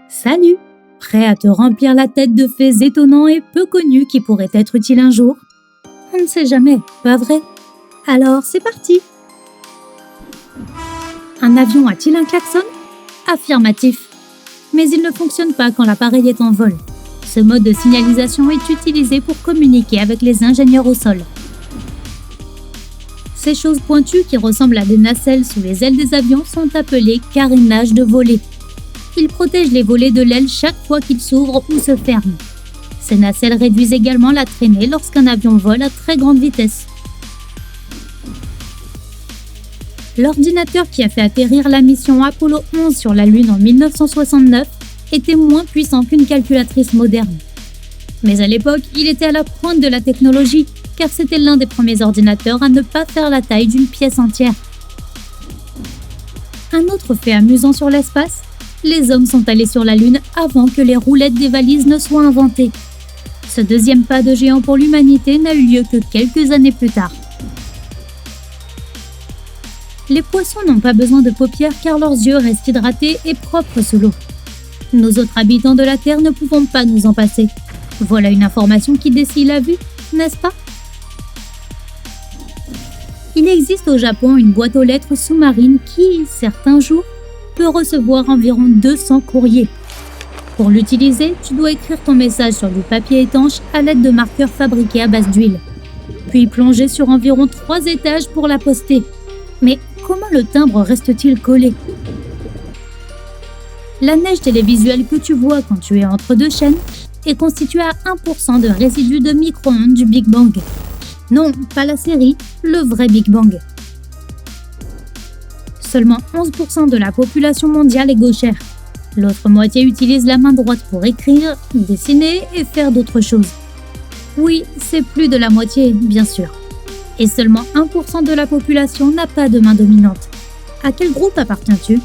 Salut! Prêt à te remplir la tête de faits étonnants et peu connus qui pourraient être utiles un jour? On ne sait jamais, pas vrai? Alors c'est parti! Un avion a-t-il un klaxon? Affirmatif. Mais il ne fonctionne pas quand l'appareil est en vol. Ce mode de signalisation est utilisé pour communiquer avec les ingénieurs au sol. Ces choses pointues qui ressemblent à des nacelles sous les ailes des avions sont appelées carénages de volée. Ils protègent les volets de l'aile chaque fois qu'ils s'ouvrent ou se ferment. Ces nacelles réduisent également la traînée lorsqu'un avion vole à très grande vitesse. L'ordinateur qui a fait atterrir la mission Apollo 11 sur la Lune en 1969 était moins puissant qu'une calculatrice moderne. Mais à l'époque, il était à la pointe de la technologie, car c'était l'un des premiers ordinateurs à ne pas faire la taille d'une pièce entière. Un autre fait amusant sur l'espace, les hommes sont allés sur la Lune avant que les roulettes des valises ne soient inventées. Ce deuxième pas de géant pour l'humanité n'a eu lieu que quelques années plus tard. Les poissons n'ont pas besoin de paupières car leurs yeux restent hydratés et propres sous l'eau. Nous autres habitants de la Terre ne pouvons pas nous en passer. Voilà une information qui dessille la vue, n'est-ce pas? Il existe au Japon une boîte aux lettres sous-marine qui, certains jours, peut recevoir environ 200 courriers. Pour l'utiliser, tu dois écrire ton message sur du papier étanche à l'aide de marqueurs fabriqués à base d'huile. Puis plonger sur environ 3 étages pour la poster. Mais comment le timbre reste-t-il collé? La neige télévisuelle que tu vois quand tu es entre deux chaînes est constituée à 1% de résidus de micro-ondes du Big Bang. Non, pas la série, le vrai Big Bang. Seulement 11% de la population mondiale est gauchère. L'autre moitié utilise la main droite pour écrire, dessiner et faire d'autres choses. Oui, c'est plus de la moitié, bien sûr. Et seulement 1% de la population n'a pas de main dominante. À quel groupe appartiens-tu?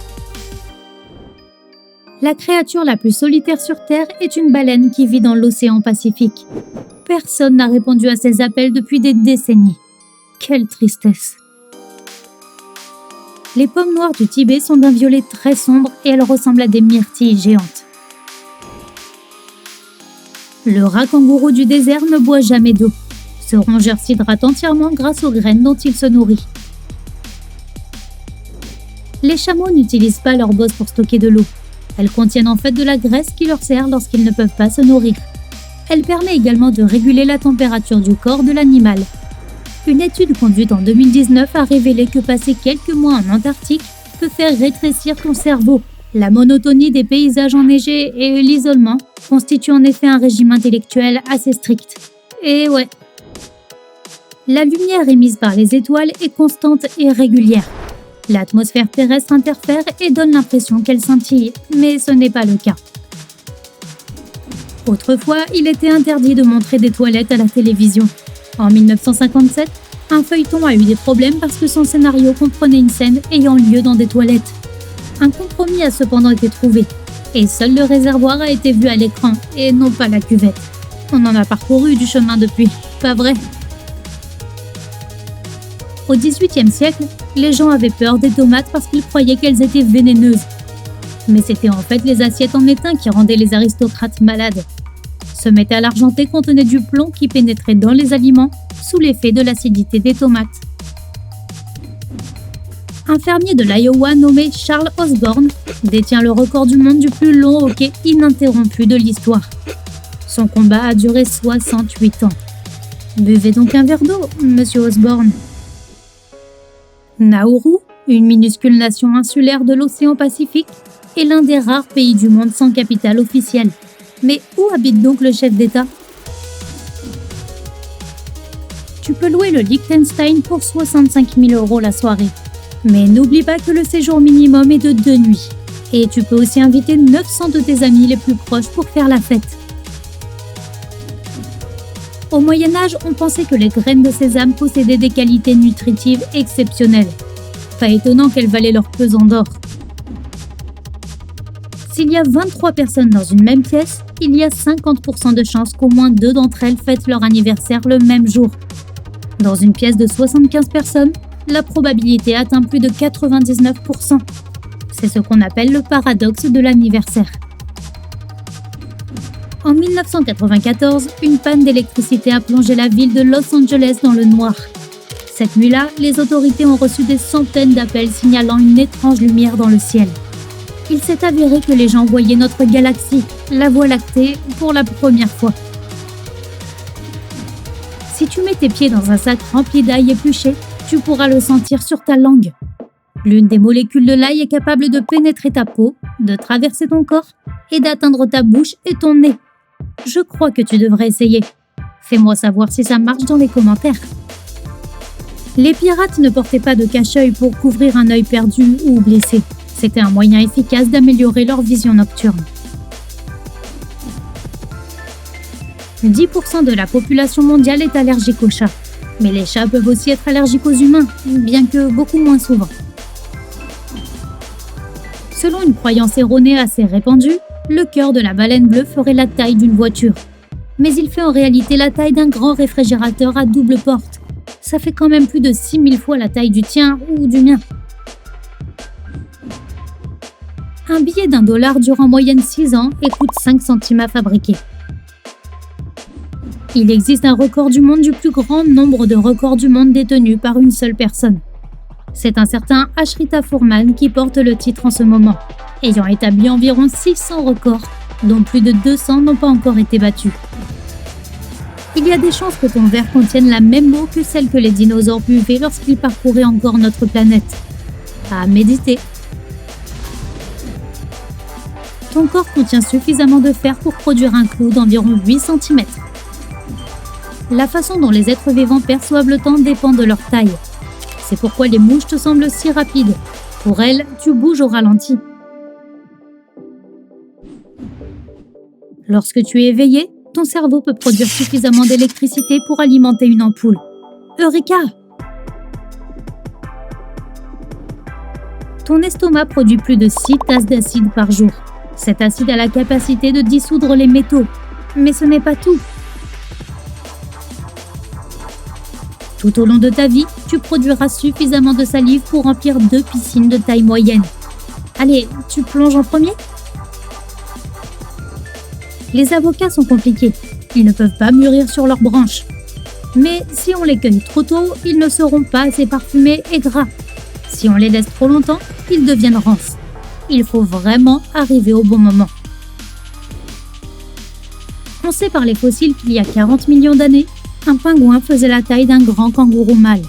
La créature la plus solitaire sur Terre est une baleine qui vit dans l'océan Pacifique. Personne n'a répondu à ses appels depuis des décennies. Quelle tristesse! Les pommes noires du Tibet sont d'un violet très sombre et elles ressemblent à des myrtilles géantes. Le rat kangourou du désert ne boit jamais d'eau. Ce rongeur s'hydrate entièrement grâce aux graines dont il se nourrit. Les chameaux n'utilisent pas leur bosse pour stocker de l'eau. Elles contiennent en fait de la graisse qui leur sert lorsqu'ils ne peuvent pas se nourrir. Elle permet également de réguler la température du corps de l'animal. Une étude conduite en 2019 a révélé que passer quelques mois en Antarctique peut faire rétrécir ton cerveau. La monotonie des paysages enneigés et l'isolement constituent en effet un régime intellectuel assez strict. Et ouais. La lumière émise par les étoiles est constante et régulière. L'atmosphère terrestre interfère et donne l'impression qu'elle scintille, mais ce n'est pas le cas. Autrefois, il était interdit de montrer des toilettes à la télévision. En 1957, un feuilleton a eu des problèmes parce que son scénario comprenait une scène ayant lieu dans des toilettes. Un compromis a cependant été trouvé, et seul le réservoir a été vu à l'écran, et non pas la cuvette. On en a parcouru du chemin depuis, pas vrai? Au XVIIIe siècle, les gens avaient peur des tomates parce qu'ils croyaient qu'elles étaient vénéneuses. Mais c'était en fait les assiettes en étain qui rendaient les aristocrates malades. Ce métal argenté contenait du plomb qui pénétrait dans les aliments sous l'effet de l'acidité des tomates. Un fermier de l'Iowa nommé Charles Osborne détient le record du monde du plus long hockey ininterrompu de l'histoire. Son combat a duré 68 ans. Buvez donc un verre d'eau, monsieur Osborne. Nauru, une minuscule nation insulaire de l'océan Pacifique, est l'un des rares pays du monde sans capitale officielle. Mais où habite donc le chef d'État? Tu peux louer le Liechtenstein pour 65 000 € la soirée. Mais n'oublie pas que le séjour minimum est de 2 nuits. Et tu peux aussi inviter 900 de tes amis les plus proches pour faire la fête. Au Moyen-Âge, on pensait que les graines de sésame possédaient des qualités nutritives exceptionnelles. Pas étonnant qu'elles valaient leur pesant d'or. S'il y a 23 personnes dans une même pièce, il y a 50% de chances qu'au moins 2 d'entre elles fêtent leur anniversaire le même jour. Dans une pièce de 75 personnes, la probabilité atteint plus de 99%. C'est ce qu'on appelle le paradoxe de l'anniversaire. En 1994, une panne d'électricité a plongé la ville de Los Angeles dans le noir. Cette nuit-là, les autorités ont reçu des centaines d'appels signalant une étrange lumière dans le ciel. Il s'est avéré que les gens voyaient notre galaxie, la Voie lactée, pour la première fois. Si tu mets tes pieds dans un sac rempli d'ail épluché, tu pourras le sentir sur ta langue. L'une des molécules de l'ail est capable de pénétrer ta peau, de traverser ton corps et d'atteindre ta bouche et ton nez. Je crois que tu devrais essayer. Fais-moi savoir si ça marche dans les commentaires. Les pirates ne portaient pas de cache-œil pour couvrir un œil perdu ou blessé. C'était un moyen efficace d'améliorer leur vision nocturne. 10% de la population mondiale est allergique aux chats. Mais les chats peuvent aussi être allergiques aux humains, bien que beaucoup moins souvent. Selon une croyance erronée assez répandue, le cœur de la baleine bleue ferait la taille d'une voiture. Mais il fait en réalité la taille d'un grand réfrigérateur à double porte. Ça fait quand même plus de 6000 fois la taille du tien ou du mien. Un billet d'$1 dure en moyenne 6 ans et coûte 5 centimes à fabriquer. Il existe un record du monde du plus grand nombre de records du monde détenus par une seule personne. C'est un certain Ashrita Furman qui porte le titre en ce moment, ayant établi environ 600 records, dont plus de 200 n'ont pas encore été battus. Il y a des chances que ton verre contienne la même eau que celle que les dinosaures buvaient lorsqu'ils parcouraient encore notre planète. À méditer. Ton corps contient suffisamment de fer pour produire un clou d'environ 8 cm. La façon dont les êtres vivants perçoivent le temps dépend de leur taille. C'est pourquoi les mouches te semblent si rapides. Pour elles, tu bouges au ralenti. Lorsque tu es éveillé, ton cerveau peut produire suffisamment d'électricité pour alimenter une ampoule. Eureka! Ton estomac produit plus de 6 tasses d'acide par jour. Cet acide a la capacité de dissoudre les métaux. Mais ce n'est pas tout. Tout au long de ta vie, tu produiras suffisamment de salive pour remplir 2 piscines de taille moyenne. Allez, tu plonges en premier? Les avocats sont compliqués. Ils ne peuvent pas mûrir sur leurs branches. Mais si on les cueille trop tôt, ils ne seront pas assez parfumés et gras. Si on les laisse trop longtemps, ils deviennent rances. Il faut vraiment arriver au bon moment. On sait par les fossiles qu'il y a 40 millions d'années, un pingouin faisait la taille d'un grand kangourou mâle.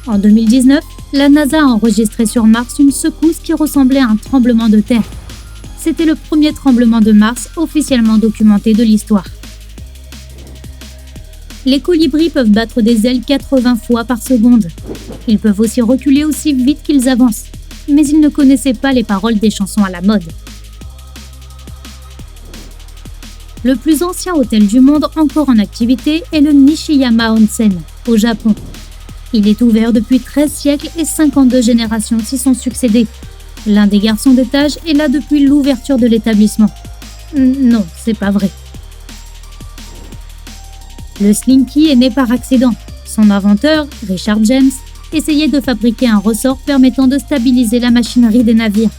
En 2019, la NASA a enregistré sur Mars une secousse qui ressemblait à un tremblement de terre. C'était le premier tremblement de Mars officiellement documenté de l'histoire. Les colibris peuvent battre des ailes 80 fois par seconde. Ils peuvent aussi reculer aussi vite qu'ils avancent, mais ils ne connaissaient pas les paroles des chansons à la mode. Le plus ancien hôtel du monde encore en activité est le Nishiyama Onsen, au Japon. Il est ouvert depuis 13 siècles et 52 générations s'y sont succédées. L'un des garçons d'étage est là depuis l'ouverture de l'établissement. Non, c'est pas vrai. Le Slinky est né par accident. Son inventeur, Richard James, essayait de fabriquer un ressort permettant de stabiliser la machinerie des navires.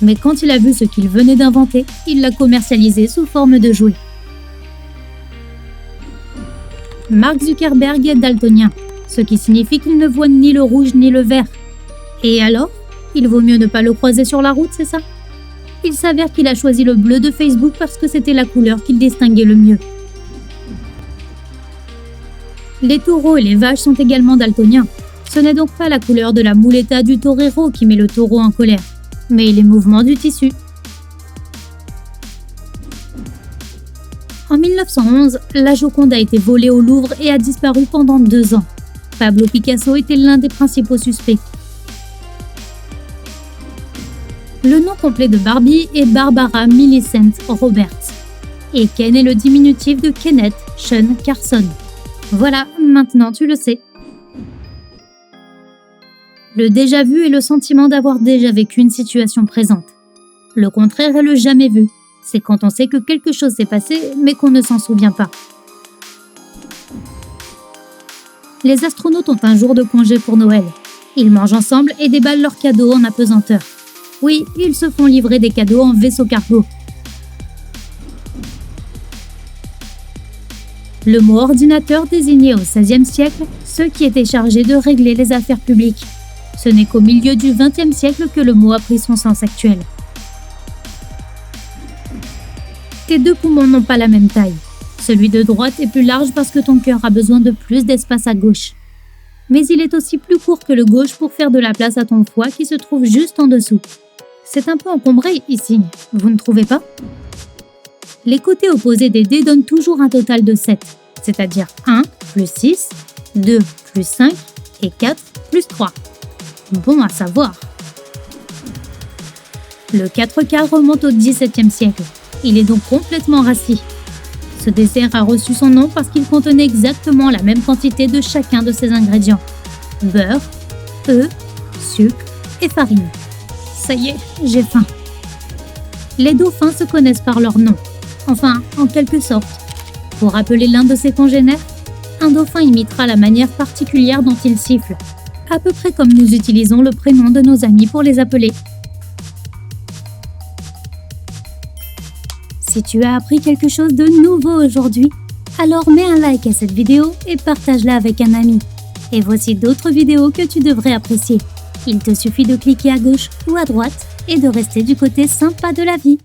Mais quand il a vu ce qu'il venait d'inventer, il l'a commercialisé sous forme de jouet. Mark Zuckerberg est daltonien, ce qui signifie qu'il ne voit ni le rouge ni le vert. Et alors, il vaut mieux ne pas le croiser sur la route, c'est ça? Il s'avère qu'il a choisi le bleu de Facebook parce que c'était la couleur qu'il distinguait le mieux. Les taureaux et les vaches sont également daltoniens. Ce n'est donc pas la couleur de la muleta du torero qui met le taureau en colère, mais les mouvements du tissu. En 1911, la Joconde a été volée au Louvre et a disparu pendant 2 ans. Pablo Picasso était l'un des principaux suspects. Le nom complet de Barbie est Barbara Millicent Roberts. Et Ken est le diminutif de Kenneth Sean Carson. Voilà, maintenant tu le sais. Le déjà-vu est le sentiment d'avoir déjà vécu une situation présente. Le contraire est le jamais vu. C'est quand on sait que quelque chose s'est passé, mais qu'on ne s'en souvient pas. Les astronautes ont un jour de congé pour Noël. Ils mangent ensemble et déballent leurs cadeaux en apesanteur. Oui, ils se font livrer des cadeaux en vaisseau cargo. Le mot ordinateur désignait au XVIe siècle ceux qui étaient chargés de régler les affaires publiques. Ce n'est qu'au milieu du XXe siècle que le mot a pris son sens actuel. Tes deux poumons n'ont pas la même taille. Celui de droite est plus large parce que ton cœur a besoin de plus d'espace à gauche. Mais il est aussi plus court que le gauche pour faire de la place à ton foie qui se trouve juste en dessous. C'est un peu encombré ici, vous ne trouvez pas? Les côtés opposés des dés donnent toujours un total de 7, c'est-à-dire 1 plus 6, 2 plus 5 et 4 plus 3. Bon à savoir. Le 4 quarts remonte au XVIIe siècle. Il est donc complètement rassis. Ce dessert a reçu son nom parce qu'il contenait exactement la même quantité de chacun de ses ingrédients. Beurre, œufs, sucre et farine. Ça y est, j'ai faim. Les dauphins se connaissent par leur nom. Enfin, en quelque sorte. Pour appeler l'un de ses congénères, un dauphin imitera la manière particulière dont il siffle, à peu près comme nous utilisons le prénom de nos amis pour les appeler. Si tu as appris quelque chose de nouveau aujourd'hui, alors mets un like à cette vidéo et partage-la avec un ami. Et voici d'autres vidéos que tu devrais apprécier. Il te suffit de cliquer à gauche ou à droite et de rester du côté sympa de la vie.